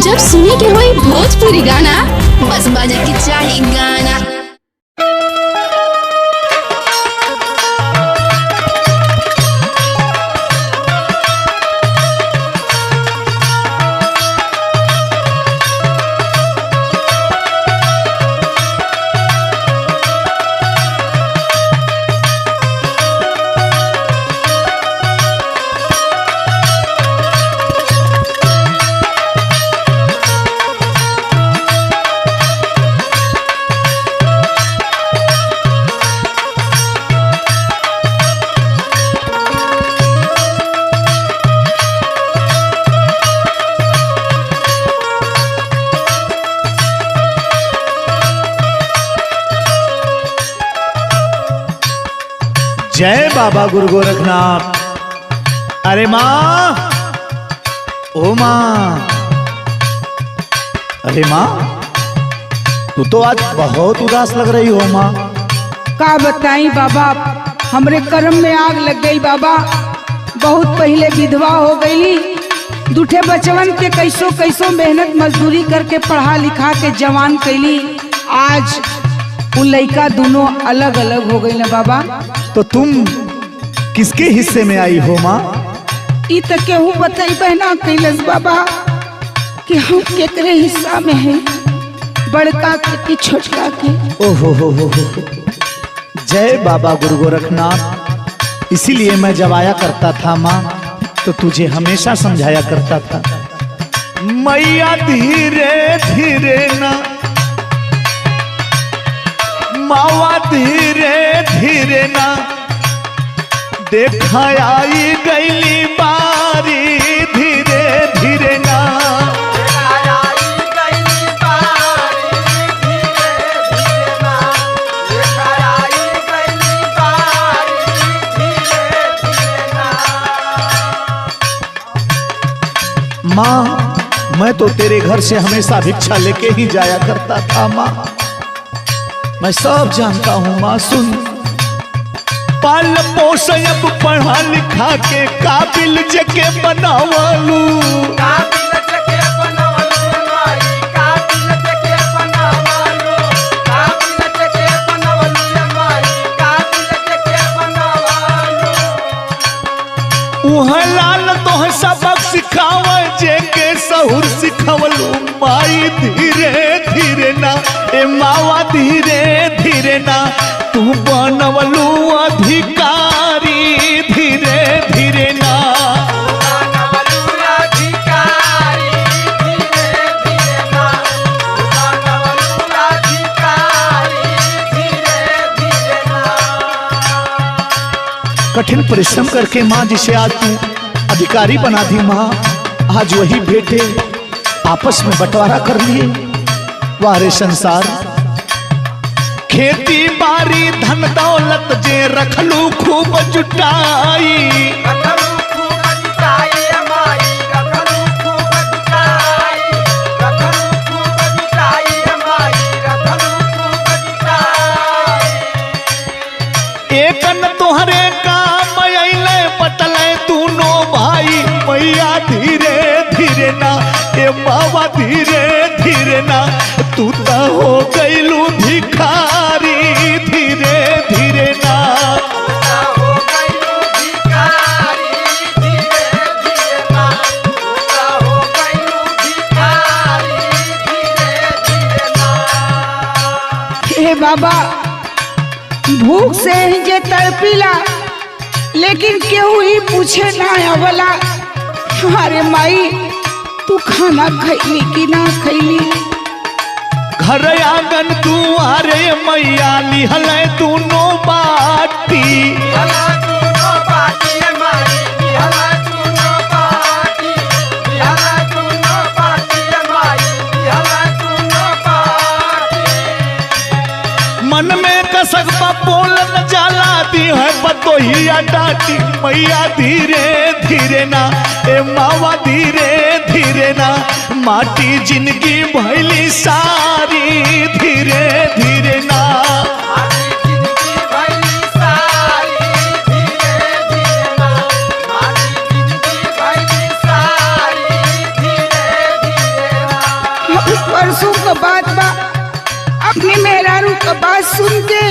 जब सुने के होई भोजपुरी गाना बस बजे के चाही गाना। जय बाबा गुरु गोरखनाथ। अरे माँ, ओ माँ, अरे माँ, तू तो आज बहुत उदास लग रही हो माँ। का बताई बाबा, हमरे कर्म में आग लग गई बाबा। बहुत पहले विधवा हो गई, दूठे बचवन के कैसो कैसो मेहनत मजदूरी करके पढ़ा लिखा के जवान कैली। आज वो लड़का दोनों अलग अलग हो गई ना बाबा। तो तुम किसके हिस्से में आई हो माँ? ई तो केहू बताई बहना कैलस बाबा कि हम केकरे हिस्सा में है, बड़का के कि छोटका के। ओहो हो। जय बाबा गुरु गोरखनाथ। इसीलिए मैं जब आया करता था माँ तो तुझे हमेशा समझाया करता था, मैया धीरे धीरे ना, मावा धीरे धीरे ना, देखा आई गईली बारी धीरे धीरे ना। माँ, मैं तो तेरे घर से हमेशा भिक्षा लेके ही जाया करता था माँ, मैं सब जानता हूँ माँ। सुन, पाल पोस अब पढ़ा लिखा के काबिल जके बनावालू, उहाँ लाल तोह सबक सिखावे जेके सहुर सिखवलू। माई धीरे धीरे ना, ए मावा धीरे धीरे ना, तू बनवलू अधिकारी धीरे धीरे ना। कठिन परिश्रम करके माँ जिसे आज तू अधिकारी बना दी माँ, आज वही बेटे आपस में बंटवारा कर लिए। वारे संसार, खेती बाड़ी धन दौलत जे रखलू खूब जुटाई, एकन तोहरे काम अइले बटले दूनो भाई। मैया धीरे धीरे ना, ए बाबा धीरे धीरे ना, तू तो हो गईलू भिखारी धीरे धीरे ना। हे बाबा, भूख से ही जे तड़पीला, लेकिन केहू ही पूछे ना आवला। अरे माई, तू खाना खैली कि ना खैली? घर आंगन दुआरे मैया लिहल दूनो बाटी, मन में कसक बोलन जाला दी है बतोहिया डाटी। मैया धीरे धीरे ना, ए मावा धीरे धीरे ना, माटी जिंदगी भैली सारी धीरे धीरे ना। बरसों का बात बा, अपनी मेहरारू का बात सुन के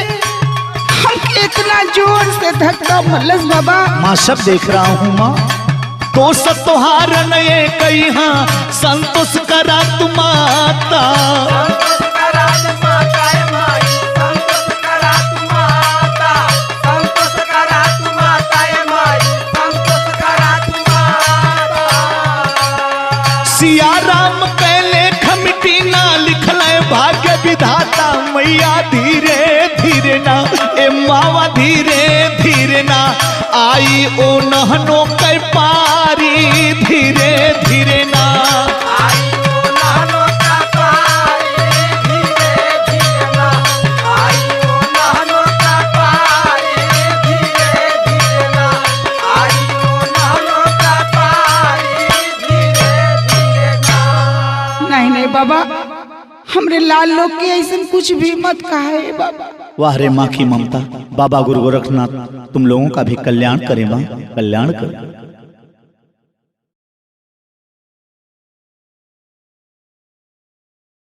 हमके इतना जोर से धक्का मलस बाबा। माँ सब देख रहा हूँ माँ, तो सतोहार नए कई हाँ संतोष करा तुम्हाता। सिया राम पहले खमिटी ना लिखल भाग्य विधाता, मैया धीरे धीरे ना ए मावा धीरे धीरे ना आई ओ नहनो कै पारी, धीरे धीरे ना आई ओ नहनो कै पारी, धीरे धीरे ना आई ओ नहनो कै पारी, धीरे धीरे ना आई ओ नहनो कै पारी, धीरे धीरे ना। नहीं नहीं बाबा, हमरे लाल लोग के ऐसा कुछ भी मत कहे बाबा। वाह रे माँ की ममता। बाबा गुरु गोरखनाथ तुम लोगों का भी कल्याण करे माँ, कल्याण करे।